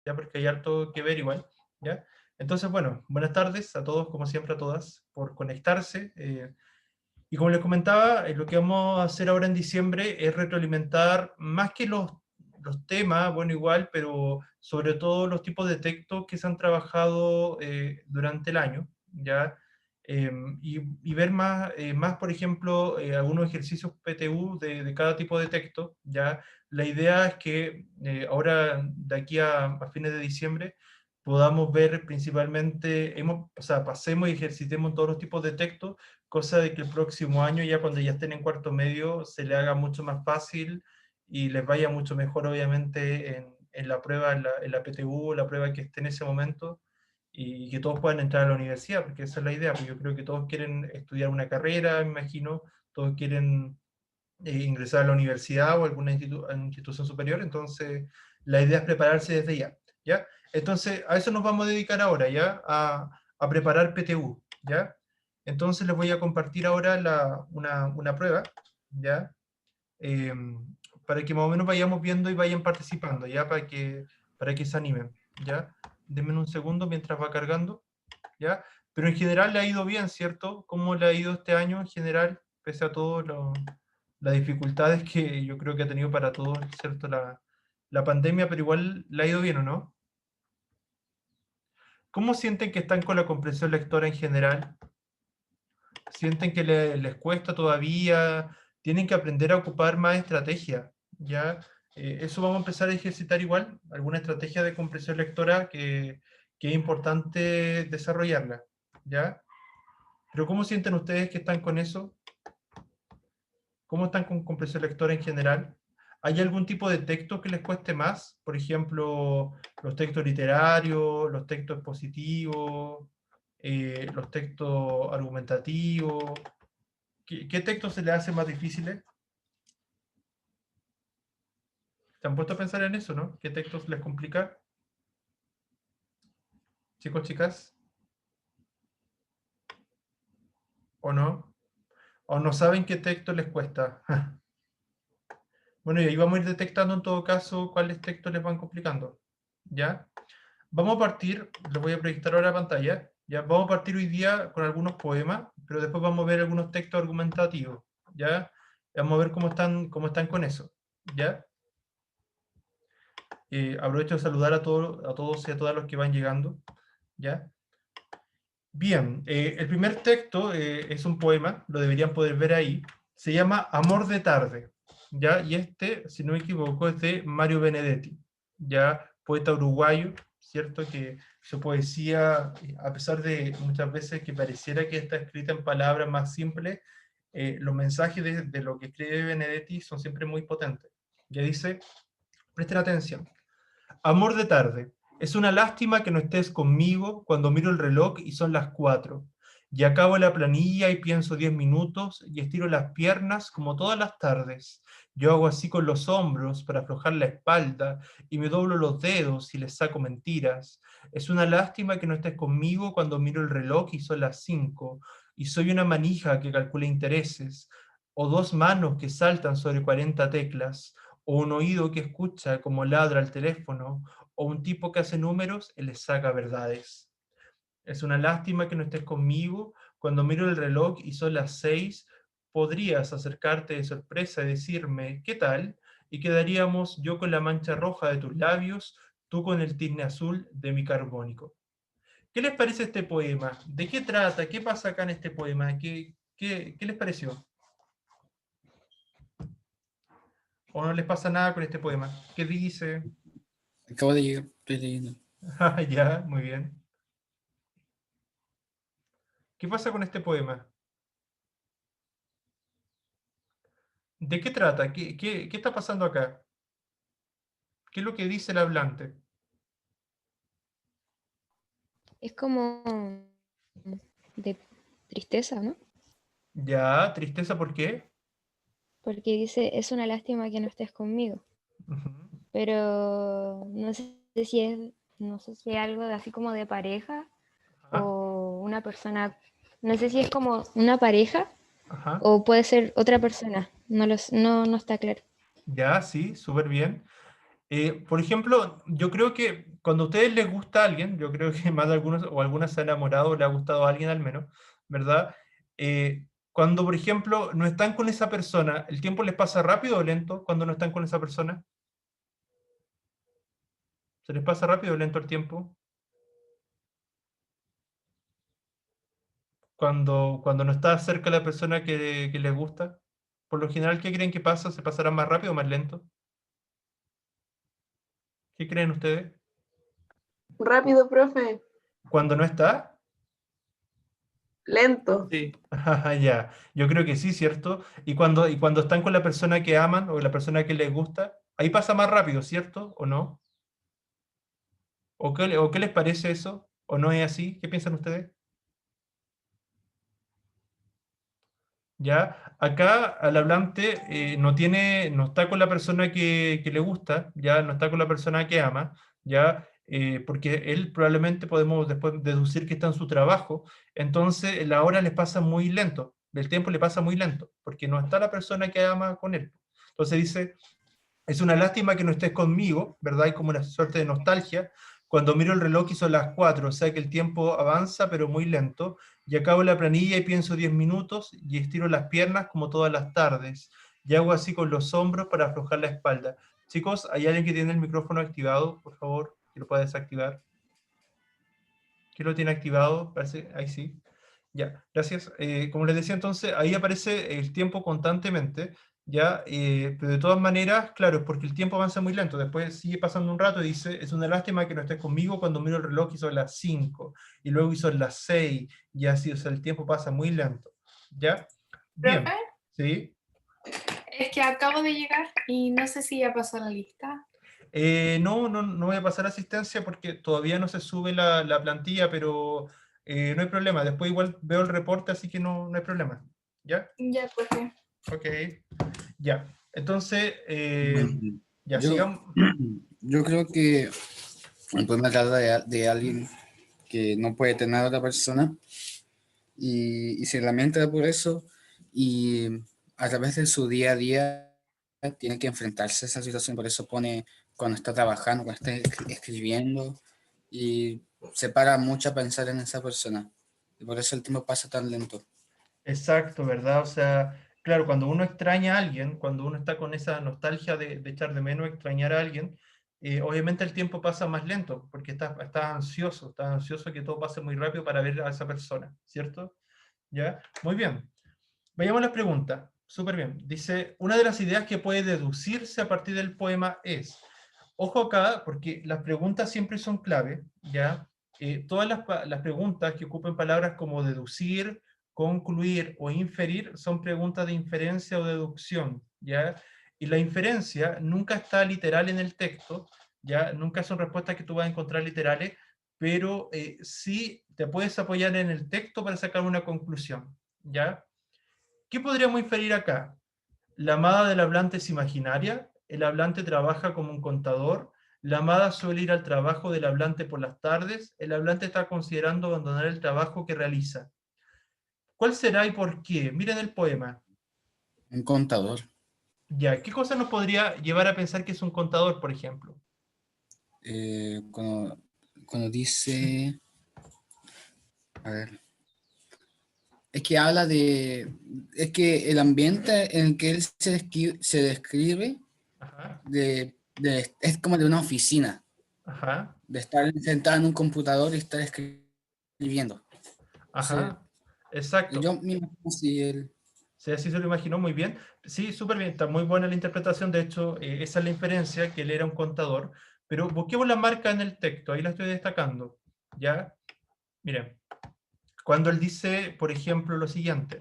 ya porque hay harto que ver igual, ¿ya? Entonces, bueno, buenas tardes a todos, como siempre a todas, por conectarse. Y como les comentaba, lo que vamos a hacer ahora en diciembre es retroalimentar más que los temas, bueno, igual, pero sobre todo los tipos de textos que se han trabajado durante el año, ¿ya? Y ver más, más, por ejemplo, algunos ejercicios PTU de cada tipo de texto, ¿ya? La idea es que ahora, de aquí a fines de diciembre, podamos ver principalmente, o sea, pasemos y ejercitemos todos los tipos de textos, cosa de que el próximo año, ya cuando ya estén en cuarto medio, se le haga mucho más fácil y les vaya mucho mejor, obviamente, en la prueba, en la PTU, la prueba que esté en ese momento, y que todos puedan entrar a la universidad, porque esa es la idea, porque yo creo que todos quieren estudiar una carrera, me imagino, todos quieren ingresar a la universidad o alguna institución superior, entonces la idea es prepararse desde ya, ¿ya? Entonces, a eso nos vamos a dedicar ahora, ¿ya? A preparar PTU, ¿ya? Entonces les voy a compartir ahora una prueba, ¿ya? Eh, para que más o menos vayamos viendo y vayan participando, ¿ya? Para que se animen, ¿ya? Denme un segundo mientras va cargando, ¿ya? Pero en general le ha ido bien, ¿cierto? ¿Cómo le ha ido este año en general, pese a todo las dificultades que yo creo que ha tenido para todos, ¿cierto? La pandemia, pero igual le ha ido bien, ¿o no? ¿Cómo sienten que están con la comprensión lectora en general? ¿Sienten que les cuesta todavía? ¿Tienen que aprender a ocupar más estrategia? ¿Ya? Eso vamos a empezar a ejercitar igual, alguna estrategia de comprensión lectora que es importante desarrollarla, ¿ya? Pero ¿cómo sienten ustedes que están con eso? ¿Cómo están con comprensión lectora en general? ¿Hay algún tipo de texto que les cueste más? Por ejemplo, los textos literarios, los textos expositivos, los textos argumentativos. ¿Qué textos se les hace más difíciles? ¿Se han puesto a pensar en eso, no? ¿Qué textos les complica? Chicos, chicas, ¿o no? ¿O no saben qué texto les cuesta? Bueno, y ahí vamos a ir detectando en todo caso cuáles textos les van complicando. ¿Ya? Vamos a partir, les voy a proyectar ahora la pantalla, ya vamos a partir hoy día con algunos poemas, pero después vamos a ver algunos textos argumentativos, ¿ya? Vamos a ver cómo están con eso, ¿ya? Aprovecho de saludar a todos y a todas los que van llegando, ¿ya? Bien, el primer texto es un poema, lo deberían poder ver ahí, se llama Amor de tarde, ¿ya? Y este, si no me equivoco, es de Mario Benedetti, ya poeta uruguayo, ¿cierto? Que su poesía, a pesar de muchas veces que pareciera que está escrita en palabras más simples, los mensajes de lo que escribe Benedetti son siempre muy potentes. Ya dice, presten atención. Amor de tarde. Es una lástima que no estés conmigo cuando miro el reloj y son las 4. Y acabo la planilla y pienso 10 minutos y estiro las piernas como todas las tardes. Yo hago así con los hombros para aflojar la espalda y me doblo los dedos y les saco mentiras. Es una lástima que no estés conmigo cuando miro el reloj y son las 5 y soy una manija que calcula intereses o dos manos que saltan sobre 40 teclas o un oído que escucha como ladra el teléfono, o un tipo que hace números y les saca verdades. Es una lástima que no estés conmigo. Cuando miro el reloj y son las 6, podrías acercarte de sorpresa y decirme, ¿qué tal? Y quedaríamos yo con la mancha roja de tus labios, tú con el tizne azul de mi carbónico. ¿Qué les parece este poema? ¿De qué trata? ¿Qué pasa acá en este poema? ¿Qué les pareció? ¿O no les pasa nada con este poema? ¿Qué dice? Acabo de llegar, estoy leyendo. Ya, muy bien. ¿Qué pasa con este poema? ¿De qué trata? ¿Qué está pasando acá? ¿Qué es lo que dice el hablante? Es como de tristeza, ¿no? Ya, tristeza, ¿por qué? Porque dice, es una lástima que no estés conmigo, Ujú. pero no sé si es algo de así como de pareja Ajá, o una persona, no sé si es como una pareja ajá. o puede ser otra persona, no está claro. Ya, sí, súper bien. Por ejemplo, yo creo que cuando a ustedes les gusta a alguien, yo creo que más de algunos o algunas se han enamorado o le ha gustado a alguien al menos, ¿verdad? Cuando, por ejemplo, no están con esa persona, ¿el tiempo les pasa rápido o lento cuando no están con esa persona? ¿Se les pasa rápido o lento el tiempo? Cuando no está cerca la persona que les gusta, por lo general, ¿qué creen que pasa? ¿Se pasará más rápido o más lento? ¿Qué creen ustedes? Rápido, profe. ¿Cuando no está? Lento. Sí. Ah, ya, yo creo que sí, ¿cierto? Y cuando están con la persona que aman o la persona que les gusta, ahí pasa más rápido, ¿cierto? ¿O no? ¿O qué les parece eso? ¿O no es así? ¿Qué piensan ustedes? Ya, acá al hablante no está con la persona que le gusta, ya no está con la persona que ama, ya, porque él probablemente podemos después deducir que está en su trabajo, entonces la hora le pasa muy lento, el tiempo le pasa muy lento, porque no está la persona que ama con él. Entonces dice, es una lástima que no estés conmigo, ¿verdad? Hay como una suerte de nostalgia. Cuando miro el reloj y son las 4, o sea que el tiempo avanza, pero muy lento. Y acabo la planilla y pienso 10 minutos y estiro las piernas como todas las tardes. Y hago así con los hombros para aflojar la espalda. Chicos, ¿hay alguien que tiene el micrófono activado? Por favor, que lo pueda desactivar. ¿Quién lo tiene activado? Parece, ahí sí. Ya, gracias. Como les decía entonces, ahí aparece el tiempo constantemente, ¿ya? Pero de todas maneras, claro, es porque el tiempo avanza muy lento. Después sigue pasando un rato y dice, es una lástima que no estés conmigo cuando miro el reloj y son las 5, y luego son las 6, y así, o sea, el tiempo pasa muy lento, ¿ya? Bien, Profe, ¿sí? es que acabo de llegar y no sé si ya pasó la lista. No voy a pasar asistencia porque todavía no se sube la plantilla, pero no hay problema. Después igual veo el reporte, así que no hay problema, ¿ya? Ya, profe. Ok, ya. Entonces, Bueno, ya yo, sigamos. yo creo que el problema trata de alguien que no puede tener a otra persona y se lamenta por eso y a través de su día a día tiene que enfrentarse a esa situación, por eso pone cuando está trabajando, cuando está escribiendo y se para mucho a pensar en esa persona y por eso el tiempo pasa tan lento. Exacto, ¿verdad? O sea, claro, cuando uno extraña a alguien, cuando uno está con esa nostalgia de echar de menos, extrañar a alguien, obviamente el tiempo pasa más lento, porque estás ansioso que todo pase muy rápido para ver a esa persona, ¿cierto? ¿Ya? Muy bien. Veamos las preguntas. Súper bien. Dice, una de las ideas que puede deducirse a partir del poema es, ojo acá, porque las preguntas siempre son clave, ¿ya? Todas las preguntas que ocupen palabras como deducir, concluir o inferir son preguntas de inferencia o deducción, ¿ya? Y la inferencia nunca está literal en el texto, ¿ya? Nunca son respuestas que tú vas a encontrar literales, pero sí te puedes apoyar en el texto para sacar una conclusión, ¿ya? ¿Qué podríamos inferir acá? La amada del hablante es imaginaria, el hablante trabaja como un contador, la amada suele ir al trabajo del hablante por las tardes, el hablante está considerando abandonar el trabajo que realiza. ¿Cuál será y por qué? Miren el poema. Un contador. Ya, ¿qué cosa nos podría llevar a pensar que es un contador, por ejemplo? Cuando dice, a ver, es que habla es que el ambiente en el que él se describe Ajá, es como de una oficina, ajá, de estar sentado en un computador y estar escribiendo. Entonces, ajá, exacto. yo me imagino si él, Sí, así se lo imaginó muy bien. Sí, súper bien, está muy buena la interpretación. De hecho, esa es la inferencia, que él era un contador. Pero busquemos la marca en el texto, ahí la estoy destacando. ¿Ya? Miren, cuando él dice, por ejemplo, lo siguiente,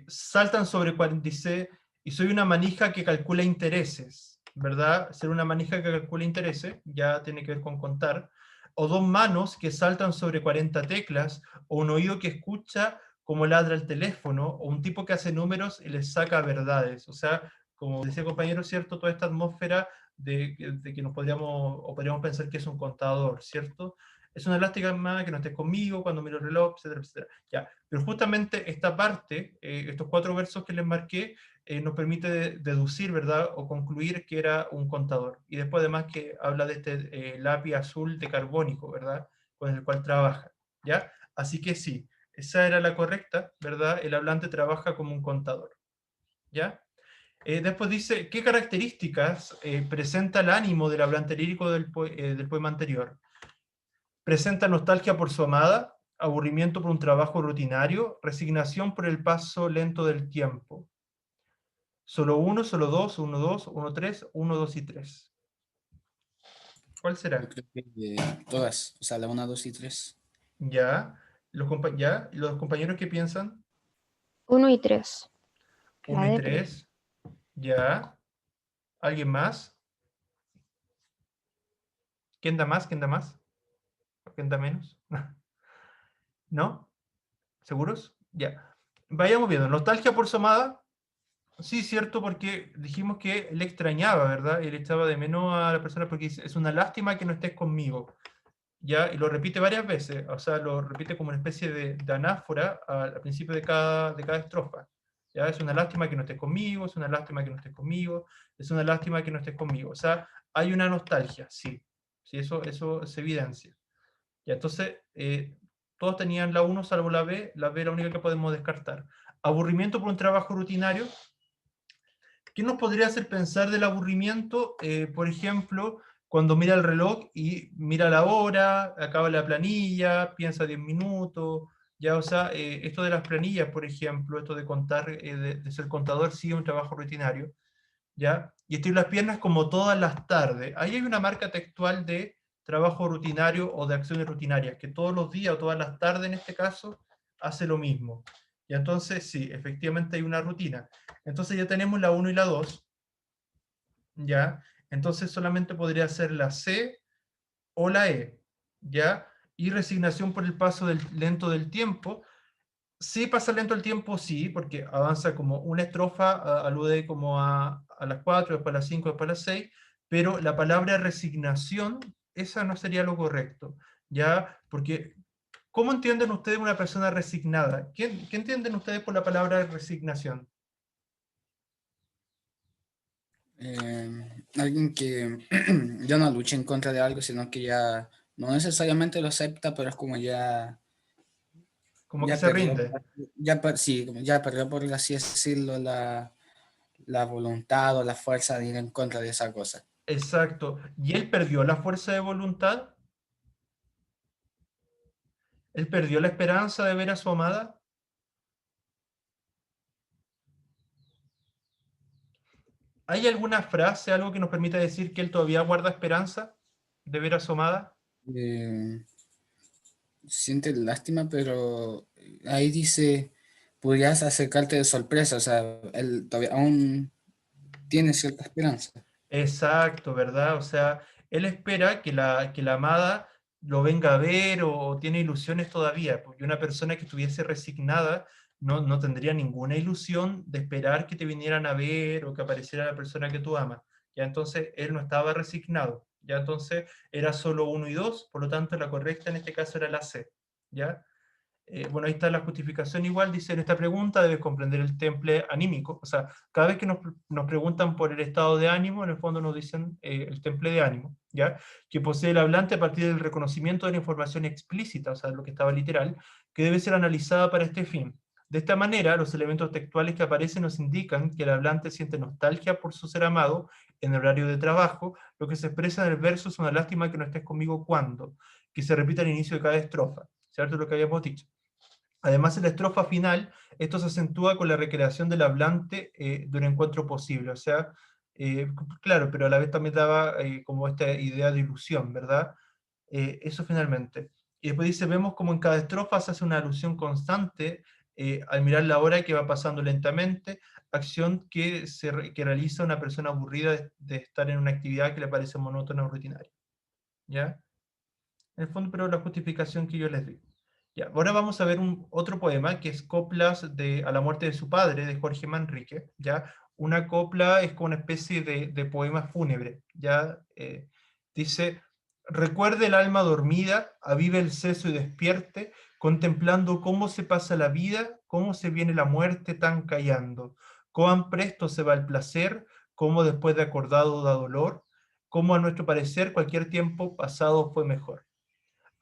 saltan sobre cuando dice, y soy una manija que calcula intereses, ¿verdad? Ser una manija que calcula intereses, ya tiene que ver con contar, o dos manos que saltan sobre 40 teclas, o un oído que escucha como ladra el teléfono, o un tipo que hace números y les saca verdades. O sea, como decía el compañero, ¿cierto? Toda esta atmósfera de que nos podríamos pensar que es un contador, ¿cierto? Es una lástima que no estés conmigo cuando miro el reloj, etcétera, etcétera. Ya, pero justamente esta parte, estos 4 versos que les marqué, nos permite deducir, ¿verdad? O concluir que era un contador. Y después además que habla de este lápiz azul de carbónico, ¿verdad? Con el cual trabaja, ¿ya? Así que sí, esa era la correcta, ¿verdad? El hablante trabaja como un contador, ¿ya? Después dice, ¿qué características presenta el ánimo del hablante lírico del poema anterior? Presenta nostalgia por su amada, aburrimiento por un trabajo rutinario, resignación por el paso lento del tiempo. Solo uno, solo dos, uno, dos, uno, tres, uno, dos y tres. ¿Cuál Yo será? creo que todas, o sea, la 1, 2 y 3. Ya. ¿Ya? ¿Los compañeros qué piensan? 1 y 3. La 1 y de 3. Ya. ¿Alguien más? ¿Quién da más? ¿Quién da más? ¿Quién da menos? ¿No? ¿Seguros? Ya. Vayamos viendo. Nostalgia por su amada. Sí, cierto, porque dijimos que él extrañaba, ¿verdad? Él echaba de menos a la persona porque dice, es una lástima que no estés conmigo. ¿Ya? Y lo repite varias veces, o sea, lo repite como una especie de anáfora al principio de cada estrofa. ¿Ya? Es una lástima que no estés conmigo, es una lástima que no estés conmigo, es una lástima que no estés conmigo. O sea, hay una nostalgia, sí. Sí, eso se evidencia. Y entonces, todos tenían la 1 salvo la B es la única que podemos descartar. Aburrimiento por un trabajo rutinario. ¿Qué nos podría hacer pensar del aburrimiento? Por ejemplo, cuando mira el reloj y mira la hora, acaba la planilla, piensa 10 minutos, ya, o sea, esto de las planillas, por ejemplo, esto de contar, de ser contador, sí es un trabajo rutinario, ¿ya? Y estiro las piernas como todas las tardes. Ahí hay una marca textual de trabajo rutinario o de acciones rutinarias, que todos los días o todas las tardes en este caso hace lo mismo. Y entonces sí, efectivamente hay una rutina. Entonces ya tenemos la 1 y la 2, ¿ya? Entonces solamente podría ser la C o la E, ¿ya? Y resignación por el paso lento del tiempo. Sí pasa lento el tiempo, sí, porque avanza como una estrofa, alude como a las 4, después a las 5, después a las 6, pero la palabra resignación, esa no sería lo correcto, ¿ya? Porque, ¿cómo entienden ustedes una persona resignada? ¿Qué entienden ustedes por la palabra resignación? Alguien que ya no lucha en contra de algo, sino que ya no necesariamente lo acepta, pero es como Como que ya se perdió, rinde. sí, como ya perdió, por así decirlo, la voluntad o la fuerza de ir en contra de esa cosa. Exacto. ¿Y él perdió la fuerza de voluntad? ¿Él perdió la esperanza de ver a su amada? ¿Hay alguna frase, algo que nos permita decir que él todavía guarda esperanza de ver a su amada? Eh, Siente lástima, pero ahí dice, podrías acercarte de sorpresa, o sea, él todavía aún tiene cierta esperanza. Exacto, ¿verdad? O sea, él espera que la amada lo venga a ver o tiene ilusiones todavía, porque una persona que estuviese resignada no tendría ninguna ilusión de esperar que te vinieran a ver o que apareciera la persona que tú amas. Ya entonces él no estaba resignado, ya entonces era solo 1 y 2, por lo tanto la correcta en este caso era la C, ¿ya? Bueno, ahí está la justificación igual, dice en esta pregunta debes comprender el temple anímico, o sea, cada vez que nos preguntan por el estado de ánimo, en el fondo nos dicen el temple de ánimo, ¿ya? Que posee el hablante a partir del reconocimiento de la información explícita, o sea, lo que estaba literal, que debe ser analizada para este fin. De esta manera, los elementos textuales que aparecen nos indican que el hablante siente nostalgia por su ser amado en el horario de trabajo, lo que se expresa en el verso es una lástima que no estés conmigo cuando, que se repite al inicio de cada estrofa, ¿cierto? Lo que habíamos dicho. Además, en la estrofa final, esto se acentúa con la recreación del hablante de un encuentro posible. O sea, claro, pero a la vez también daba como esta idea de ilusión, ¿verdad? Eso finalmente. Y después dice, vemos como en cada estrofa se hace una alusión constante al mirar la hora que va pasando lentamente, acción que realiza una persona aburrida de estar en una actividad que le parece monótona o rutinaria. ¿Ya? En el fondo, pero la justificación que yo les di. Ya, ahora vamos a ver otro poema que es Coplas a la muerte de su padre, de Jorge Manrique. ¿Ya? Una copla es como una especie de poema fúnebre. ¿Ya? Dice, recuerde el alma dormida, avive el seso y despierte, contemplando cómo se pasa la vida, cómo se viene la muerte tan callando. cuán presto se va el placer, cómo después de acordado da dolor, cómo a nuestro parecer cualquier tiempo pasado fue mejor.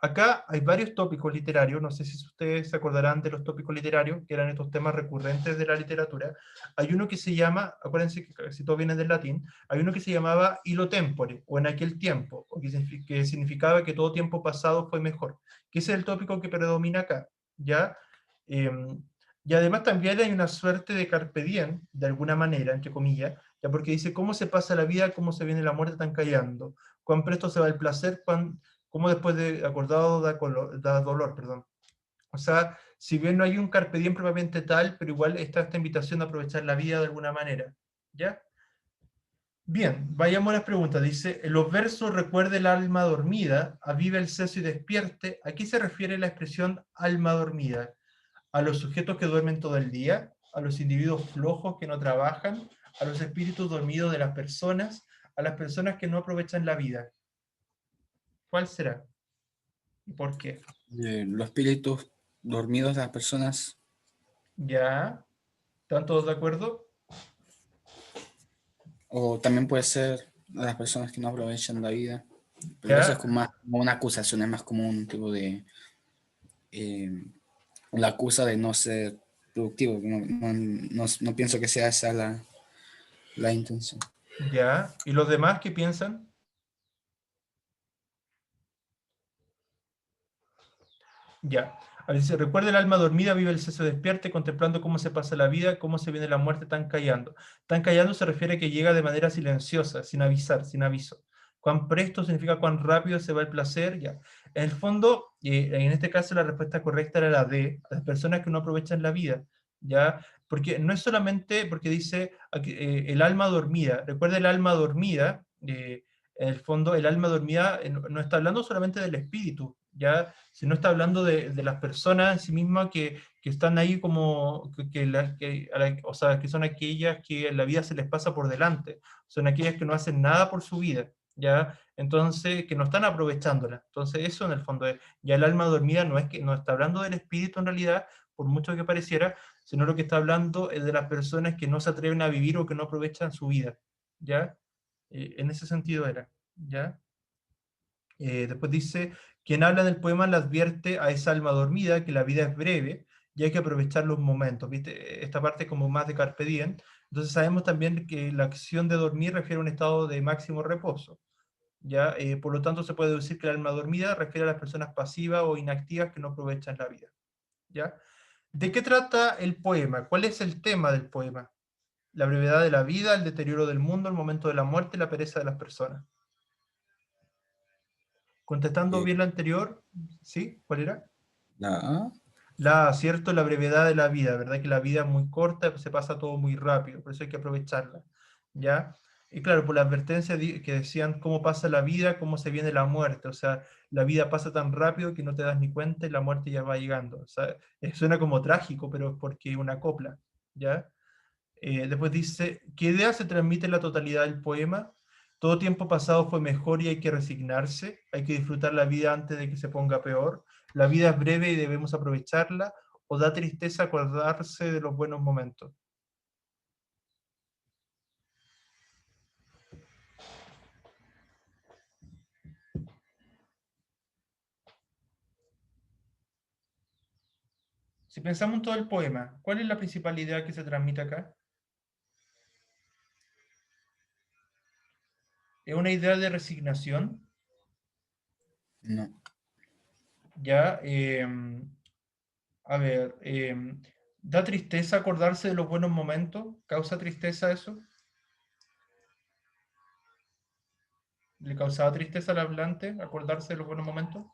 Acá hay varios tópicos literarios, no sé si ustedes se acordarán de los tópicos literarios, que eran estos temas recurrentes de la literatura. Hay uno que se llama, acuérdense que casi todo viene del latín, hay uno que se llamaba illo tempore, o en aquel tiempo, o que significaba que todo tiempo pasado fue mejor, que ese es el tópico que predomina acá, ¿ya? Y además también hay una suerte de carpe diem, de alguna manera, entre comillas, ya porque dice, ¿cómo se pasa la vida, cómo se viene la muerte tan callando? ¿Cuán presto se va el placer, cómo después de acordado da dolor, perdón? O sea, si bien no hay un carpe diem propiamente tal, pero igual está esta invitación a aprovechar la vida de alguna manera, ¿ya? Bien, vayamos a las preguntas. Dice, en los versos recuerde el alma dormida, aviva el seso y despierte. ¿A qué se refiere la expresión alma dormida? ¿A los sujetos que duermen todo el día? ¿A los individuos flojos que no trabajan? ¿A los espíritus dormidos de las personas? ¿A las personas que no aprovechan la vida? ¿Cuál será? ¿Y por qué? Los espíritus dormidos de las personas, ¿Ya? ¿Están todos de acuerdo? o también puede ser las personas que no aprovechan la vida, pero eso es ¿Ya? como más como una acusación, es más como un tipo de, eh, la acusa de no ser productivo. No pienso que sea esa la intención. ¿Ya? ¿Y los demás qué piensan? Ya. A ver, dice, recuerda el alma dormida, vive el seso despierte, contemplando cómo se pasa la vida, cómo se viene la muerte tan callando. Tan callando se refiere a que llega de manera silenciosa, sin avisar, sin aviso. Cuán presto significa cuán rápido se va el placer, ya. En el fondo, en este caso la respuesta correcta era la D, las personas que no aprovechan la vida, ya. Porque no es solamente porque dice el alma dormida. Recuerda el alma dormida, en el fondo el alma dormida no está hablando solamente del espíritu, ya, sino está hablando de las personas en sí mismas que están ahí como, o sea, que son aquellas que la vida se les pasa por delante, son aquellas que no hacen nada por su vida, ¿ya? Entonces, que no están aprovechándola. Entonces, eso en el fondo es, ya el alma dormida no es que no está hablando del espíritu en realidad, por mucho que pareciera, sino lo que está hablando es de las personas que no se atreven a vivir o que no aprovechan su vida, ¿ya? En ese sentido era, ¿ya? Después dice, quien habla del poema le advierte a esa alma dormida que la vida es breve y hay que aprovechar los momentos, ¿viste? Esta parte como más de carpe diem. Entonces sabemos también que la acción de dormir refiere a un estado de máximo reposo, ¿ya? Por lo tanto se puede decir que el alma dormida refiere a las personas pasivas o inactivas que no aprovechan la vida, ¿ya? ¿De qué trata el poema? ¿Cuál es el tema del poema? La brevedad de la vida, el deterioro del mundo, el momento de la muerte, la pereza de las personas. Contestando Eh, bien la anterior, ¿sí? ¿Cuál era? la, Cierto, la brevedad de la vida, ¿verdad? Que la vida es muy corta, se pasa todo muy rápido, por eso hay que aprovecharla, ¿ya? Y claro, por la advertencia que decían cómo pasa la vida, cómo se viene la muerte, o sea, la vida pasa tan rápido que no te das ni cuenta y la muerte ya va llegando, o sea, suena como trágico, pero es porque es una copla, ¿ya? Después dice, ¿qué idea se transmite en la totalidad del poema? Todo tiempo pasado fue mejor y hay que resignarse, hay que disfrutar la vida antes de que se ponga peor, la vida es breve y debemos aprovecharla, o da tristeza acordarse de los buenos momentos. Si pensamos en todo el poema, ¿cuál es la principal idea que se transmite acá? ¿Es una idea de resignación? no, Ya, a ver, ¿da tristeza acordarse de los buenos momentos? ¿Causa tristeza eso? ¿Le causaba tristeza al hablante acordarse de los buenos momentos?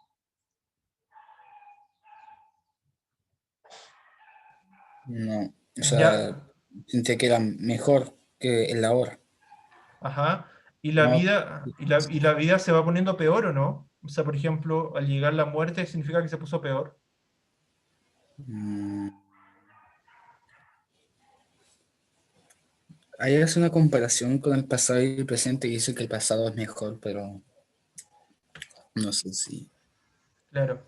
no. O Ya, sea, sentía que era mejor que el ahora. ajá. ¿Y la No, vida, y la vida se va poniendo peor o no? O sea, por ejemplo, al llegar la muerte significa que se puso peor. mm, ahí hace una comparación con el pasado y el presente y dice que el pasado es mejor, pero no sé Claro.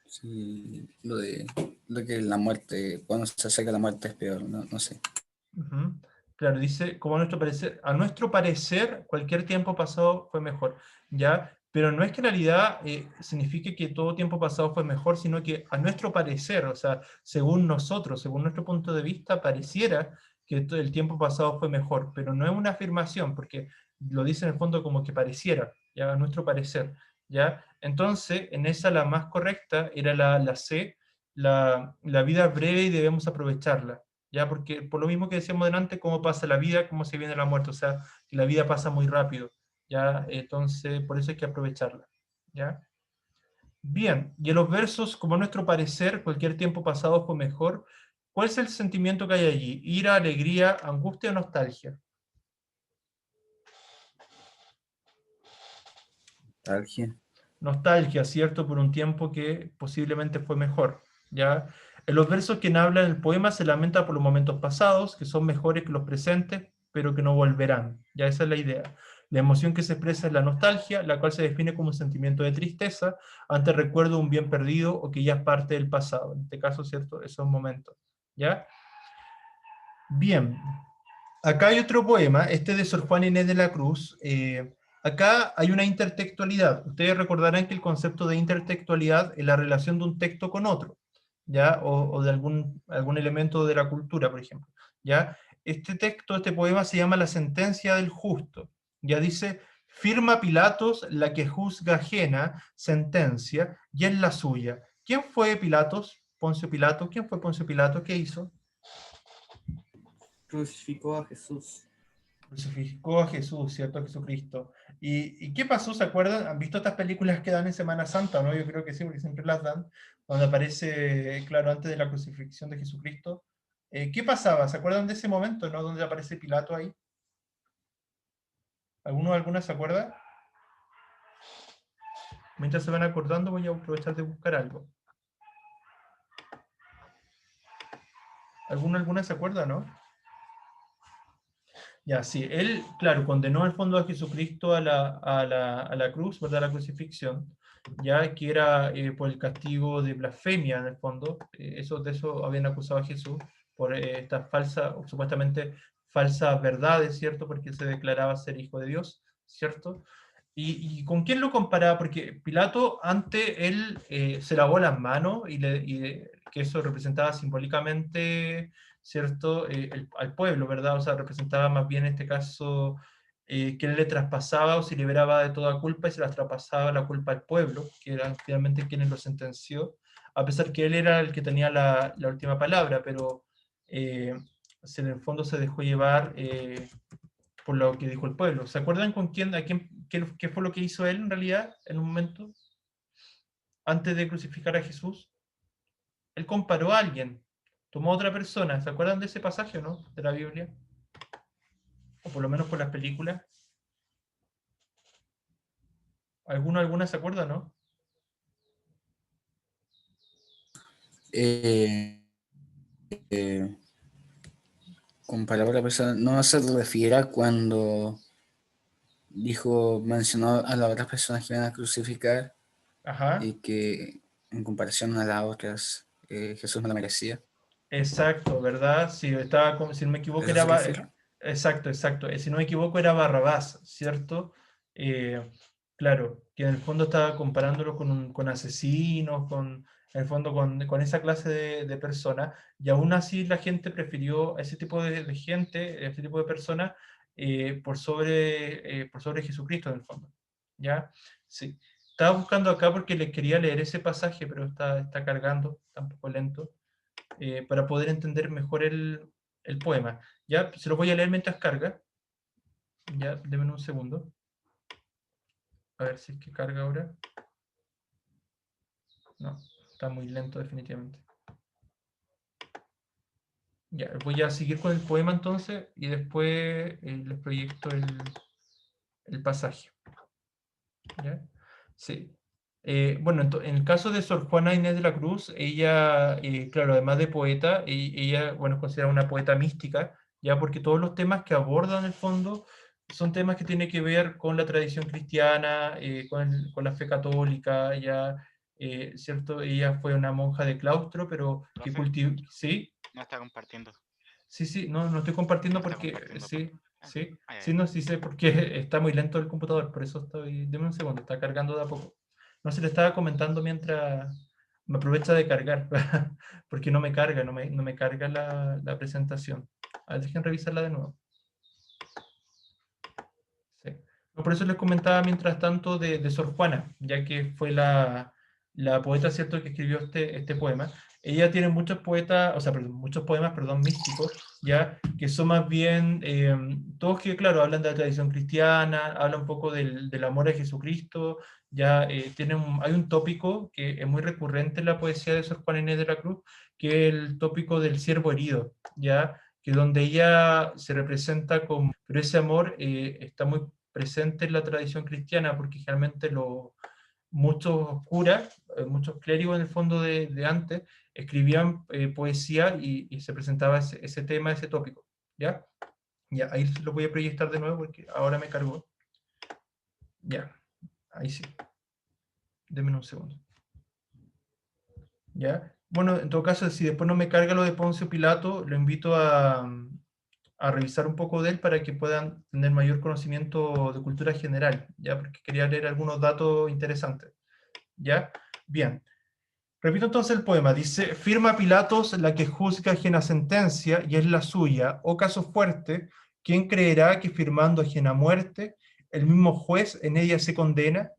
si lo de lo que la muerte, cuando se acerca la muerte es peor, no sé. Ujú. Claro, dice, como a nuestro parecer, cualquier tiempo pasado fue mejor, ¿ya? Pero no es que en realidad signifique que todo tiempo pasado fue mejor, sino que a nuestro parecer, o sea, según nosotros, según nuestro punto de vista, pareciera que el tiempo pasado fue mejor, pero no es una afirmación, porque lo dice en el fondo como que pareciera, ¿ya? A nuestro parecer, ¿ya? Entonces, en esa la más correcta era la C, la vida es breve y debemos aprovecharla. ¿Ya? Porque por lo mismo que decíamos delante, cómo pasa la vida, cómo se viene la muerte, o sea, que la vida pasa muy rápido, ¿ya? Entonces, por eso hay que aprovecharla, ¿ya? Bien, y en los versos, como a nuestro parecer, cualquier tiempo pasado fue mejor, ¿cuál es el sentimiento que hay allí? ¿Ira, alegría, angustia o nostalgia? Nostalgia. Nostalgia, ¿cierto? Por un tiempo que posiblemente fue mejor, ¿ya? En los versos quien habla en el poema se lamenta por los momentos pasados, que son mejores que los presentes, pero que no volverán, ¿ya? Esa es la idea. La emoción que se expresa es la nostalgia, la cual se define como un sentimiento de tristeza ante el recuerdo de un bien perdido o que ya es parte del pasado. En este caso, ¿cierto? Esos momentos, ¿ya? Bien, acá hay otro poema, este de Sor Juana Inés de la Cruz. Acá hay una intertextualidad. Ustedes recordarán que el concepto de intertextualidad es la relación de un texto con otro, ¿ya? O de algún elemento de la cultura, por ejemplo, ¿ya? Este texto, este poema se llama La sentencia del justo. Ya dice, firma Pilatos la que juzga ajena sentencia y es la suya. ¿Quién fue Pilatos? Poncio Pilato. ¿Quién fue Poncio Pilato? ¿Qué hizo? Crucificó a Jesús. Crucificó a Jesús, ¿cierto? A Jesucristo. ¿Y qué pasó? ¿Se acuerdan? ¿Han visto estas películas que dan en Semana Santa, no? Yo creo que sí, porque siempre las dan, donde aparece, claro, antes de la crucifixión de Jesucristo. ¿Qué pasaba? ¿Se acuerdan de ese momento, no? Donde aparece Pilato ahí. ¿Alguna se acuerda? Mientras se van acordando, voy a aprovechar de buscar algo. ¿Alguna se acuerda, no? Ya, sí, él, claro, condenó al fondo a Jesucristo a la cruz, ¿verdad? A la crucifixión, ya que era por el castigo de blasfemia, en el fondo. De eso habían acusado a Jesús, por estas falsas, supuestamente falsas verdades, ¿cierto? Porque se declaraba ser hijo de Dios, ¿cierto? ¿Y con quién lo comparaba? Porque Pilato, antes él se lavó las manos que eso representaba simbólicamente, ¿cierto? Al pueblo, ¿verdad? O sea, representaba más bien en este caso que él le traspasaba o se liberaba de toda culpa y se las traspasaba la culpa al pueblo, que eran finalmente quienes lo sentenció, a pesar que él era el que tenía la última palabra, pero en el fondo se dejó llevar por lo que dijo el pueblo. ¿Se acuerdan qué fue lo que hizo él en realidad en un momento antes de crucificar a Jesús? Él comparó a alguien, tomó a otra persona. ¿Se acuerdan de ese pasaje o no? De la Biblia. O por lo menos por las películas. ¿Alguna se acuerda, no? Eh, eh, Comparado a la persona, no se refiere a cuando mencionó a las otras personas que iban a crucificar Ajá. y que en comparación a las otras, Jesús no la merecía. Exacto, ¿verdad? Si estaba como, si no me ¿A equivoco, eso se refiere? exacto, exacto. Si no me equivoco, era Barrabás, ¿cierto? Claro, que en el fondo estaba comparándolo con asesinos, en el fondo con esa clase de personas, y aún así la gente prefirió a ese tipo de gente, ese tipo de personas, por sobre Jesucristo, en el fondo. ¿Ya? Sí. Estaba buscando acá porque les quería leer ese pasaje, pero está cargando, está un poco lento para poder entender mejor el poema. Ya, se lo voy a leer mientras carga. Ya, denme un segundo. A ver si es que carga ahora. No, está muy lento definitivamente. Ya, voy a seguir con el poema entonces y después les proyecto el pasaje. ¿Ya? Sí. Bueno, en el caso de Sor Juana Inés de la Cruz, ella, claro, además de poeta, ella, bueno, es considerada una poeta mística, ya porque todos los temas que aborda en el fondo son temas que tienen que ver con la tradición cristiana, con la fe católica, ya, ¿cierto? Ella fue una monja de claustro, pero que Profe, cultivó, ¿sí? no está compartiendo. Sí, sí, no, no estoy compartiendo ¿No está porque, compartiendo sí, por- Ah, sí, ah, ya, sí, ya. no, sí sé, porque está muy lento el computador, por eso estoy, deme un segundo, está cargando de a poco. No se le estaba comentando mientras me aprovecha de cargar, porque no me carga, no me carga la presentación. A ver, dejen revisarla de nuevo. Sí. No, por eso les comentaba mientras tanto de Sor Juana, ya que fue la poeta, ¿cierto?, que escribió este poema. Ella tiene muchos poetas, o sea, perdón, muchos poemas, perdón, místicos, ya, que son más bien, todos que, claro, hablan de la tradición cristiana, hablan un poco del amor a Jesucristo, ya hay un tópico que es muy recurrente en la poesía de Sor Juana Inés de la Cruz, que es el tópico del siervo herido, ya, que donde ella se representa como, pero ese amor está muy presente en la tradición cristiana, porque generalmente muchos curas, muchos clérigos en el fondo de antes, escribían poesía y se presentaba ese tema, ese tópico, ¿ya? Ya, ahí lo voy a proyectar de nuevo porque ahora me cargó. Ya, ahí sí. Denme un segundo. ¿Ya? Bueno, en todo caso, si después no me carga lo de Poncio Pilato, lo invito a revisar un poco de él para que puedan tener mayor conocimiento de cultura general, ¿ya? Porque quería leer algunos datos interesantes, ¿ya? Bien. Repito entonces el poema. Dice, firma Pilatos la que juzga ajena sentencia y es la suya, o caso fuerte, ¿quién creerá que firmando ajena muerte, el mismo juez en ella se condena?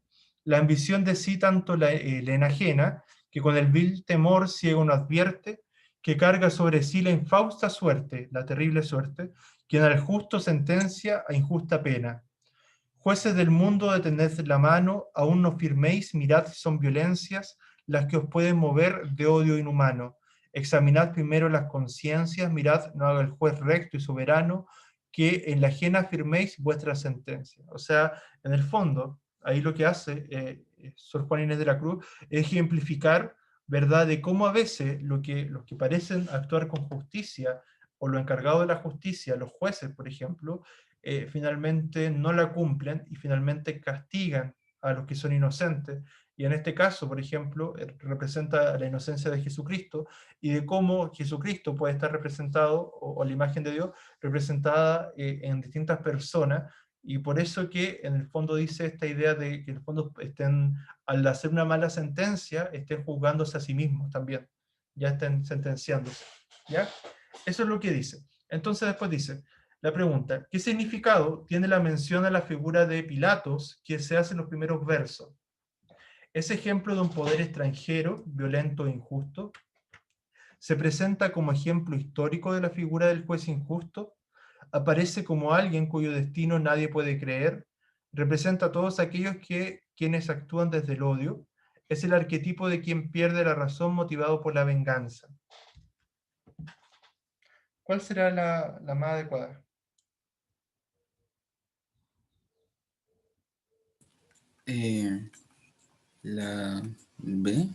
La ambición de sí tanto la enajena, que con el vil temor ciego no advierte, que carga sobre sí la infausta suerte, la terrible suerte, quien al justo sentencia a injusta pena. Jueces del mundo, detened la mano, aún no firméis, mirad si son violencias las que os pueden mover de odio inhumano. Examinad primero las conciencias, mirad, no haga el juez recto y soberano, que en la ajena firméis vuestra sentencia. O sea, en el fondo, ahí lo que hace Sor Juana Inés de la Cruz es ejemplificar, ¿verdad?, de cómo a veces los que parecen actuar con justicia, o los encargados de la justicia, los jueces, por ejemplo, finalmente no la cumplen y finalmente castigan a los que son inocentes. Y en este caso, por ejemplo, representa la inocencia de Jesucristo y de cómo Jesucristo puede estar representado, o la imagen de Dios, representada en distintas personas, y por eso que en el fondo dice esta idea de que en el fondo estén, al hacer una mala sentencia, estén juzgándose a sí mismos también, ya estén sentenciándose. ¿Ya? Eso es lo que dice. Entonces después dice, la pregunta, ¿qué significado tiene la mención a la figura de Pilatos que se hace en los primeros versos? ¿Es ejemplo de un poder extranjero, violento e injusto? ¿Se presenta como ejemplo histórico de la figura del juez injusto? ¿Aparece como alguien cuyo destino nadie puede creer? ¿Representa a todos aquellos quienes actúan desde el odio? ¿Es el arquetipo de quien pierde la razón motivado por la venganza? ¿Cuál será la más adecuada? La B.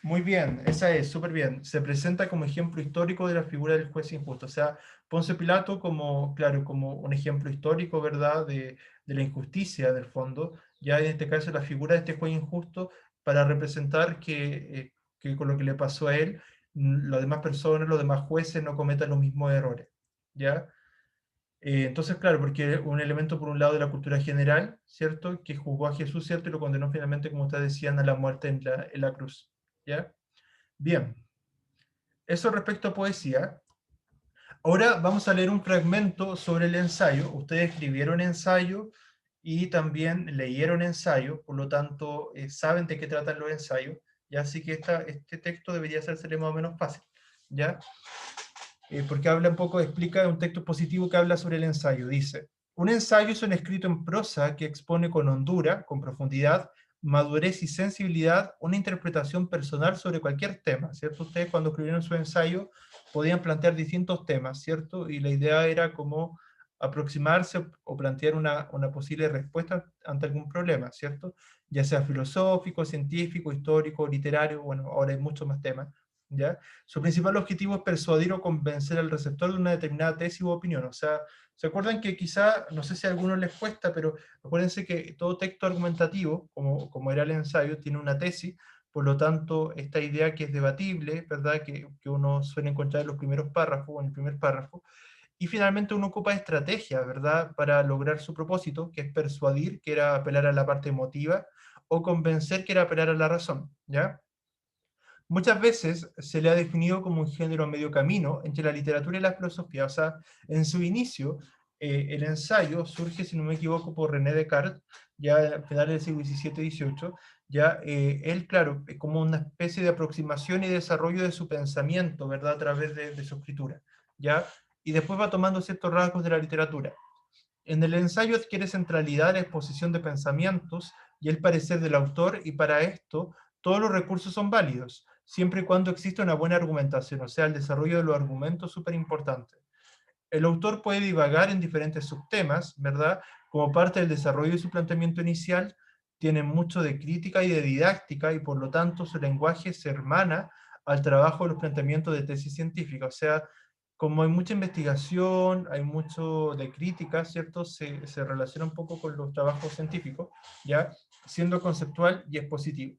Muy bien, esa es, súper bien. Se presenta como ejemplo histórico de la figura del juez injusto. O sea, Poncio Pilato como, claro, como un ejemplo histórico, ¿verdad?, de la injusticia del fondo. Ya en este caso la figura de este juez injusto para representar que con lo que le pasó a él, las demás personas, los demás jueces no cometan los mismos errores. ¿Ya? Entonces, claro, porque un elemento por un lado de la cultura general, ¿cierto?, que juzgó a Jesús, ¿cierto?, y lo condenó finalmente, como ustedes decían, a la muerte en la cruz. ¿Ya? Bien, eso respecto a poesía. Ahora vamos a leer un fragmento sobre el ensayo. Ustedes escribieron ensayo y también leyeron ensayo, por lo tanto saben de qué tratan los ensayos, ¿ya? Así que este texto debería hacérsele más o menos fácil, ¿ya? Porque habla un poco, explica un texto positivo que habla sobre el ensayo. Dice, un ensayo es un escrito en prosa que expone con hondura, con profundidad, madurez y sensibilidad una interpretación personal sobre cualquier tema, ¿cierto? Ustedes cuando escribieron su ensayo podían plantear distintos temas, ¿cierto? Y la idea era como aproximarse o plantear una posible respuesta ante algún problema, ¿cierto? Ya sea filosófico, científico, histórico, literario, bueno, ahora hay muchos más temas, ¿ya? Su principal objetivo es persuadir o convencer al receptor de una determinada tesis u opinión. O sea, ¿se acuerdan que quizá, no sé si a algunos les cuesta, pero acuérdense que todo texto argumentativo, como era el ensayo, tiene una tesis, por lo tanto, esta idea que es debatible, ¿verdad? Que uno suele encontrar en los primeros párrafos, en el primer párrafo, y finalmente uno ocupa estrategia, ¿verdad? Para lograr su propósito, que es persuadir, que era apelar a la parte emotiva, o convencer, que era apelar a la razón, ¿ya? Muchas veces se le ha definido como un género a medio camino entre la literatura y la filosofía. O sea, en su inicio, el ensayo surge, si no me equivoco, por René Descartes, ya a finales del siglo XVII-XVIII, ya él, claro, como una especie de aproximación y desarrollo de su pensamiento, ¿verdad?, a través de su escritura, ¿ya? Y después va tomando ciertos rasgos de la literatura. En el ensayo adquiere centralidad la exposición de pensamientos y el parecer del autor, y para esto todos los recursos son válidos, siempre y cuando exista una buena argumentación, o sea, el desarrollo de los argumentos es súper importante. El autor puede divagar en diferentes subtemas, ¿verdad? Como parte del desarrollo de su planteamiento inicial, tiene mucho de crítica y de didáctica, y por lo tanto su lenguaje se hermana al trabajo de los planteamientos de tesis científica. O sea, como hay mucha investigación, hay mucho de crítica, ¿cierto? Se relaciona un poco con los trabajos científicos, ¿ya? Siendo conceptual y expositivo.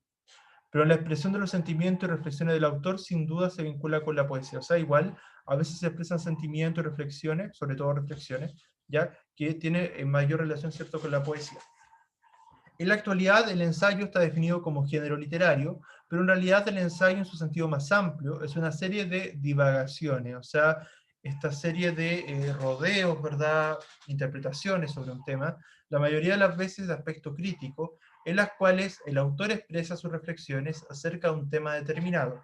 Pero la expresión de los sentimientos y reflexiones del autor sin duda se vincula con la poesía. O sea, igual a veces se expresan sentimientos y reflexiones, sobre todo reflexiones, ya que tiene mayor relación, ¿cierto?, con la poesía. En la actualidad el ensayo está definido como género literario, pero en realidad el ensayo en su sentido más amplio es una serie de divagaciones, o sea, esta serie de rodeos, ¿verdad?, interpretaciones sobre un tema, la mayoría de las veces de aspecto crítico, en las cuales el autor expresa sus reflexiones acerca de un tema determinado,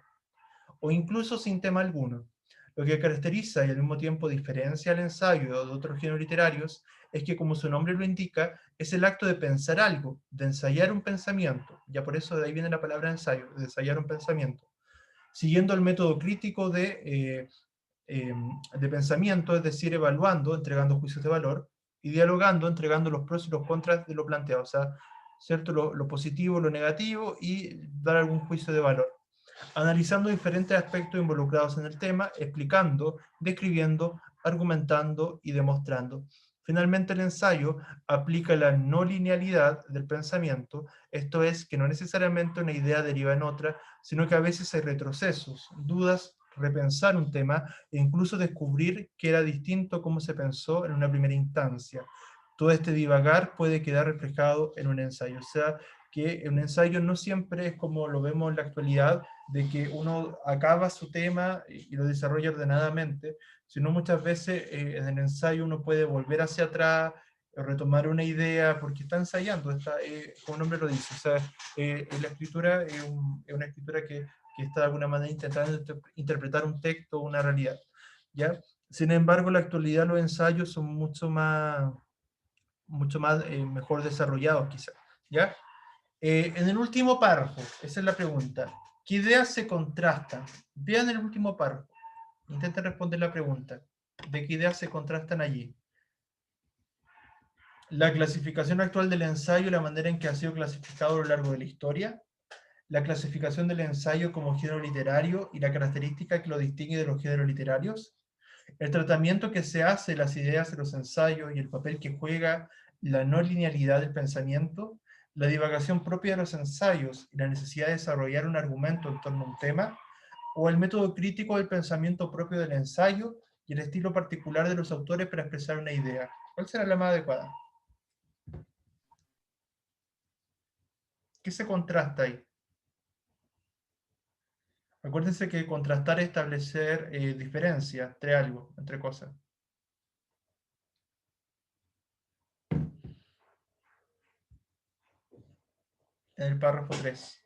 o incluso sin tema alguno. Lo que caracteriza y al mismo tiempo diferencia al ensayo de otros géneros literarios es que, como su nombre lo indica, es el acto de pensar algo, de ensayar un pensamiento. Ya por eso de ahí viene la palabra ensayo, de ensayar un pensamiento. Siguiendo el método crítico de pensamiento, es decir, evaluando, entregando juicios de valor, y dialogando, entregando los pros y los contras de lo planteado. O sea, ¿cierto? Lo positivo, lo negativo, y dar algún juicio de valor, analizando diferentes aspectos involucrados en el tema, explicando, describiendo, argumentando y demostrando. Finalmente, el ensayo aplica la no linealidad del pensamiento, esto es, que no necesariamente una idea deriva en otra, sino que a veces hay retrocesos, dudas, repensar un tema e incluso descubrir que era distinto como se pensó en una primera instancia. Todo este divagar puede quedar reflejado en un ensayo, o sea, que un ensayo no siempre es como lo vemos en la actualidad, de que uno acaba su tema y lo desarrolla ordenadamente, sino muchas veces en el ensayo uno puede volver hacia atrás, retomar una idea, porque está ensayando, está, como el nombre lo dice, o sea, la escritura es una escritura que está de alguna manera intentando interpretar un texto, una realidad, ¿ya? Sin embargo, en la actualidad los ensayos son mucho más mejor desarrollados quizás, ¿ya? En el último párrafo, esa es la pregunta. ¿Qué ideas se contrastan? Vean el último párrafo. Intenten responder la pregunta. ¿De qué ideas se contrastan allí? La clasificación actual del ensayo y la manera en que ha sido clasificado a lo largo de la historia. La clasificación del ensayo como género literario y la característica que lo distingue de los géneros literarios. El tratamiento que se hace de las ideas de los ensayos y el papel que juega la no linealidad del pensamiento, la divagación propia de los ensayos y la necesidad de desarrollar un argumento en torno a un tema, o el método crítico del pensamiento propio del ensayo y el estilo particular de los autores para expresar una idea. ¿Cuál será la más adecuada? ¿Qué se contrasta ahí? Acuérdense que contrastar es establecer diferencia entre algo, entre cosas. En el párrafo 3.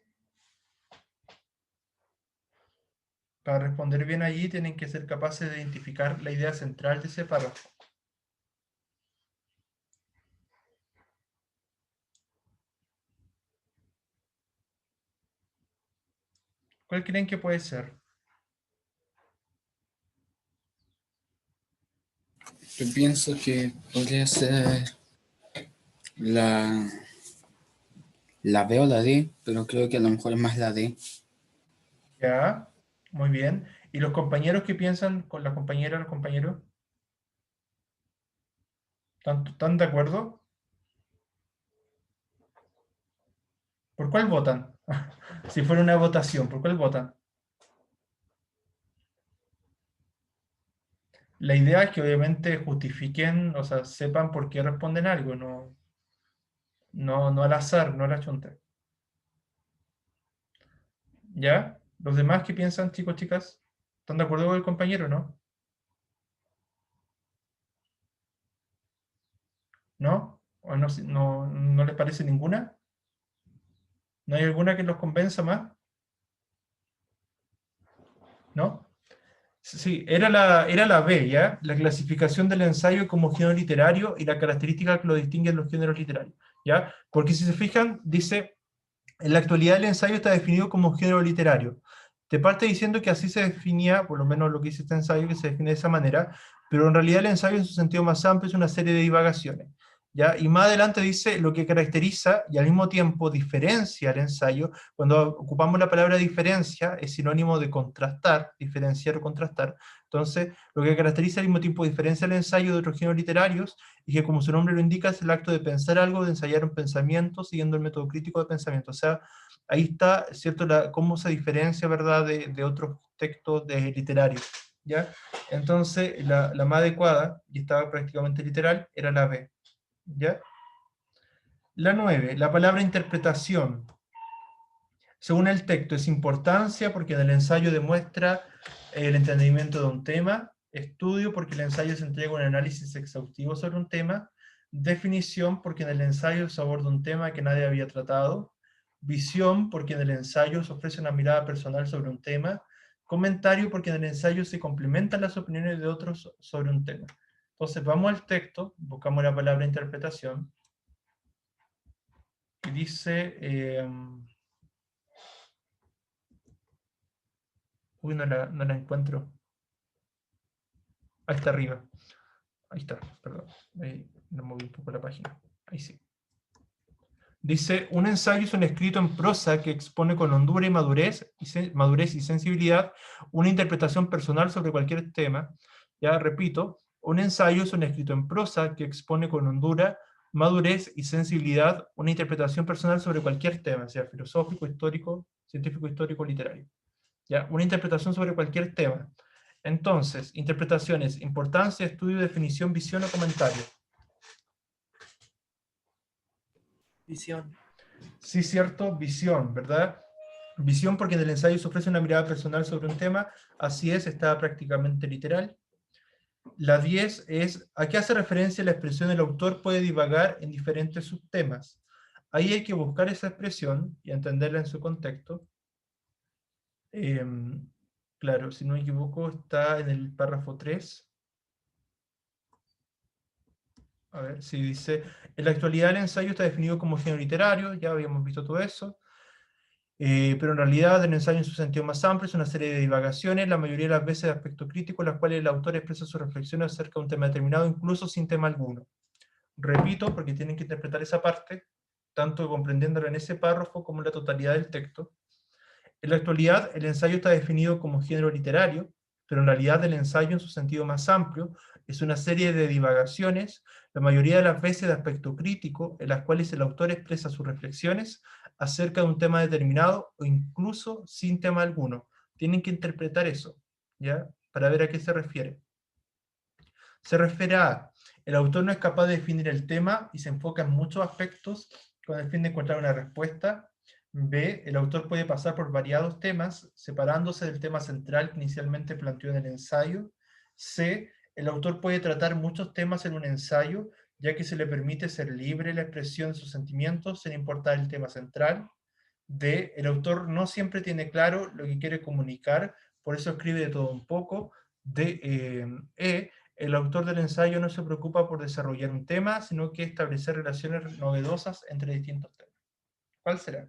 Para responder bien allí tienen que ser capaces de identificar la idea central de ese párrafo. ¿Cuál creen que puede ser? Yo pienso que podría ser la, la B o la D, pero creo que a lo mejor es más la D. Ya, muy bien. ¿Y los compañeros qué piensan con la compañera, los compañeros? ¿Están de acuerdo? ¿Por cuál votan? Si fuera una votación, ¿por cuál vota? La idea es que obviamente justifiquen, o sea, sepan por qué responden algo, no al azar, no a la chunta. ¿Ya? ¿Los demás qué piensan, chicos, chicas? ¿Están de acuerdo con el compañero, no? ¿No? ¿O no les parece ninguna? ¿No hay alguna que los convenza más? ¿No? Sí, era la B, ¿ya? La clasificación del ensayo como género literario y la característica que lo distingue de los géneros literarios, ¿ya? Porque si se fijan, dice, en la actualidad el ensayo está definido como género literario. Te parte diciendo que así se definía, por lo menos lo que dice este ensayo, que se define de esa manera, pero en realidad el ensayo en su sentido más amplio es una serie de divagaciones, ¿ya? Y más adelante dice lo que caracteriza y al mismo tiempo diferencia el ensayo. Cuando ocupamos la palabra diferencia es sinónimo de contrastar, diferenciar o contrastar. Entonces, lo que caracteriza al mismo tiempo diferencia el ensayo de otros géneros literarios y que como su nombre lo indica es el acto de pensar algo, de ensayar un pensamiento siguiendo el método crítico de pensamiento. O sea, ahí está, ¿cierto?, cómo se diferencia, ¿verdad?, de otros textos literarios, ¿ya? Entonces, la más adecuada, y estaba prácticamente literal, era la B, ¿ya? La 9, la palabra interpretación. Según el texto, es importancia porque en el ensayo demuestra el entendimiento de un tema, estudio porque el ensayo se entrega un análisis exhaustivo sobre un tema, definición porque en el ensayo se aborda un tema que nadie había tratado, visión porque en el ensayo se ofrece una mirada personal sobre un tema, comentario porque en el ensayo se complementan las opiniones de otros sobre un tema. Entonces vamos al texto, buscamos la palabra interpretación, y dice... uy, no la encuentro. Ahí está arriba. Ahí está, perdón. Ahí me moví un poco la página. Ahí sí. Dice, un ensayo es un escrito en prosa que expone con hondura y madurez y sensibilidad una interpretación personal sobre cualquier tema. Ya repito, un ensayo es un escrito en prosa que expone con hondura, madurez y sensibilidad una interpretación personal sobre cualquier tema, sea filosófico, histórico, científico, histórico, literario. ¿Ya? Una interpretación sobre cualquier tema. Entonces, interpretaciones, importancia, estudio, definición, visión o comentario. Visión. Sí, cierto, visión, ¿verdad? Visión porque en el ensayo se ofrece una mirada personal sobre un tema, así es, está prácticamente literal. La 10 es, ¿a qué hace referencia la expresión el autor puede divagar en diferentes subtemas? Ahí hay que buscar esa expresión y entenderla en su contexto. Claro, si no me equivoco, está en el párrafo 3. A ver, si dice, en la actualidad el ensayo está definido como género literario, ya habíamos visto todo eso, pero en realidad el ensayo en su sentido más amplio es una serie de divagaciones, la mayoría de las veces de aspecto crítico, en las cuales el autor expresa sus reflexiones acerca de un tema determinado, incluso sin tema alguno. Repito, porque tienen que interpretar esa parte, tanto comprendiéndola en ese párrafo como en la totalidad del texto. En la actualidad, el ensayo está definido como género literario, pero en realidad el ensayo en su sentido más amplio es una serie de divagaciones, la mayoría de las veces de aspecto crítico, en las cuales el autor expresa sus reflexiones acerca de un tema determinado o incluso sin tema alguno. Tienen que interpretar eso, ¿ya? Para ver a qué se refiere. Se refiere a, el autor no es capaz de definir el tema y se enfoca en muchos aspectos con el fin de encontrar una respuesta. B, el autor puede pasar por variados temas, separándose del tema central que inicialmente planteó en el ensayo. C, el autor puede tratar muchos temas en un ensayo, ya que se le permite ser libre en la expresión de sus sentimientos sin importar el tema central. D, el autor no siempre tiene claro lo que quiere comunicar, por eso escribe de todo un poco. E, el autor del ensayo no se preocupa por desarrollar un tema, sino que establecer relaciones novedosas entre distintos temas. ¿Cuál será?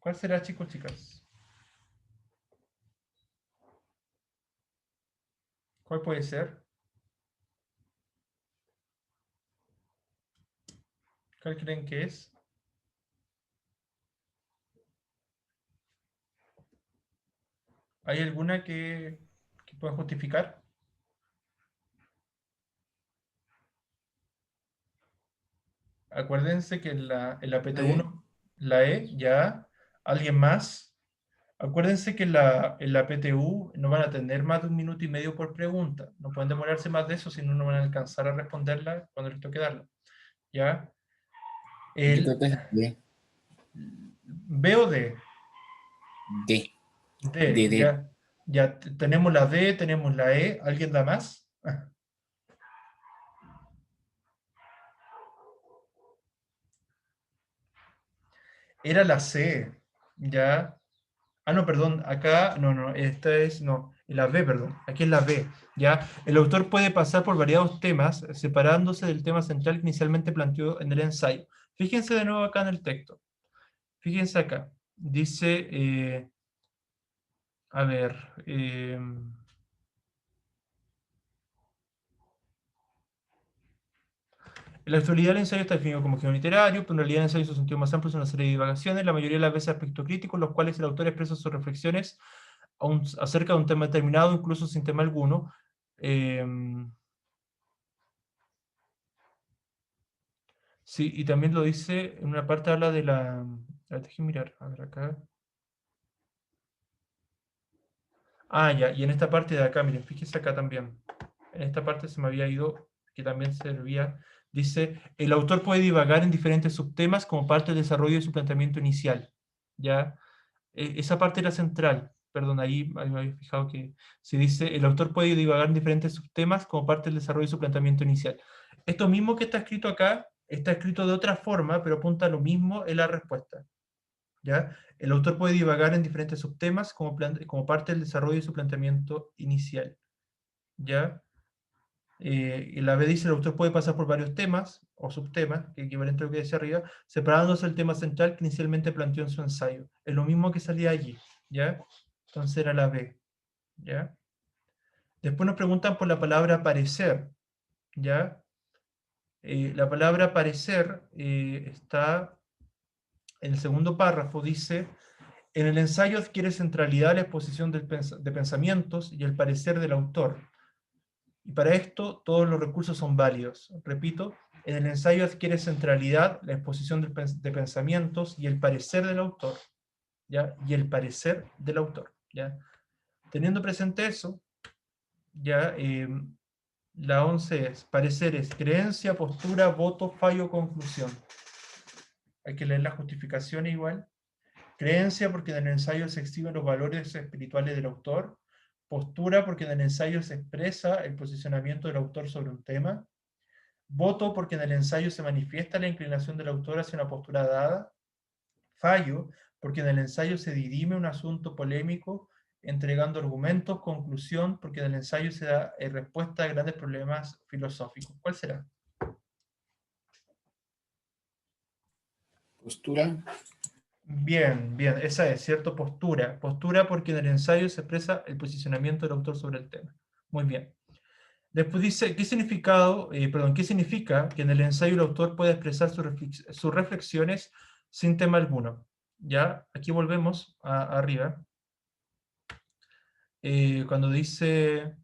¿Cuál será, chicos, chicas? ¿Cuál puede ser? ¿Cuál creen que es? ¿Hay alguna que pueda justificar? Acuérdense que en la PT1, la E, ya. ¿Alguien más? Acuérdense que en la PTU no van a tener más de 1 minuto y medio por pregunta. No pueden demorarse más de eso, si no, no van a alcanzar a responderla cuando les toque darla. ¿Ya? Yo creo El que es B o D. D. D, D. ya. Ya tenemos la D, tenemos la E. ¿Alguien da más? Era la C, ¿ya? Ah, no, perdón, acá, no, esta es, no, la B, perdón, aquí es la B, ¿ya? El autor puede pasar por variados temas, separándose del tema central que inicialmente planteó en el ensayo. Fíjense de nuevo acá en el texto. Fíjense acá. Dice, a ver, en la actualidad el ensayo está definido como género literario, pero en realidad el ensayo en su sentido más amplio es una serie de divagaciones, la mayoría de las veces aspectos críticos, los cuales el autor expresa sus reflexiones acerca de un tema determinado, incluso sin tema alguno. Sí, y también lo dice, en una parte habla de la... A ver, déjenme mirar, a ver acá. Ah, ya, y en esta parte de acá, miren, fíjense acá también. En esta parte se me había ido, que también servía. Dice, el autor puede divagar en diferentes subtemas como parte del desarrollo de su planteamiento inicial. ¿Ya? Esa parte era central. Perdón, ahí me había fijado que se dice, el autor puede divagar en diferentes subtemas como parte del desarrollo de su planteamiento inicial. Esto mismo que está escrito acá, está escrito de otra forma, pero apunta a lo mismo en la respuesta. ¿Ya? El autor puede divagar en diferentes subtemas como parte del desarrollo de su planteamiento inicial. ¿Ya? Y la B dice, el autor puede pasar por varios temas o subtemas, que equivalente a lo que decía arriba, separándose el tema central que inicialmente planteó en su ensayo. Es lo mismo que salía allí, ¿ya? Entonces era la B, ¿ya? Después nos preguntan por la palabra parecer, ¿ya? La palabra parecer está en el segundo párrafo, dice, en el ensayo adquiere centralidad la exposición de pensamientos y el parecer del autor. Y para esto todos los recursos son válidos. Repito, en el ensayo adquiere centralidad la exposición de pensamientos y el parecer del autor. ¿Ya? Y el parecer del autor. ¿Ya? Teniendo presente eso, ya la 11 es, parecer es creencia, postura, voto, fallo, conclusión. Hay que leer la justificación igual. Creencia porque en el ensayo se exhiben los valores espirituales del autor. Postura porque en el ensayo se expresa el posicionamiento del autor sobre un tema. Voto porque en el ensayo se manifiesta la inclinación del autor hacia una postura dada. Fallo porque en el ensayo se dirime un asunto polémico entregando argumentos. Conclusión porque en el ensayo se da respuesta a grandes problemas filosóficos. ¿Cuál será? Postura. Bien, esa es, ¿cierto? Postura. Postura porque en el ensayo se expresa el posicionamiento del autor sobre el tema. Muy bien. Después dice, ¿qué significa que en el ensayo el autor puede expresar sus reflexiones sin tema alguno? ¿Ya? Aquí volvemos arriba. Cuando dice...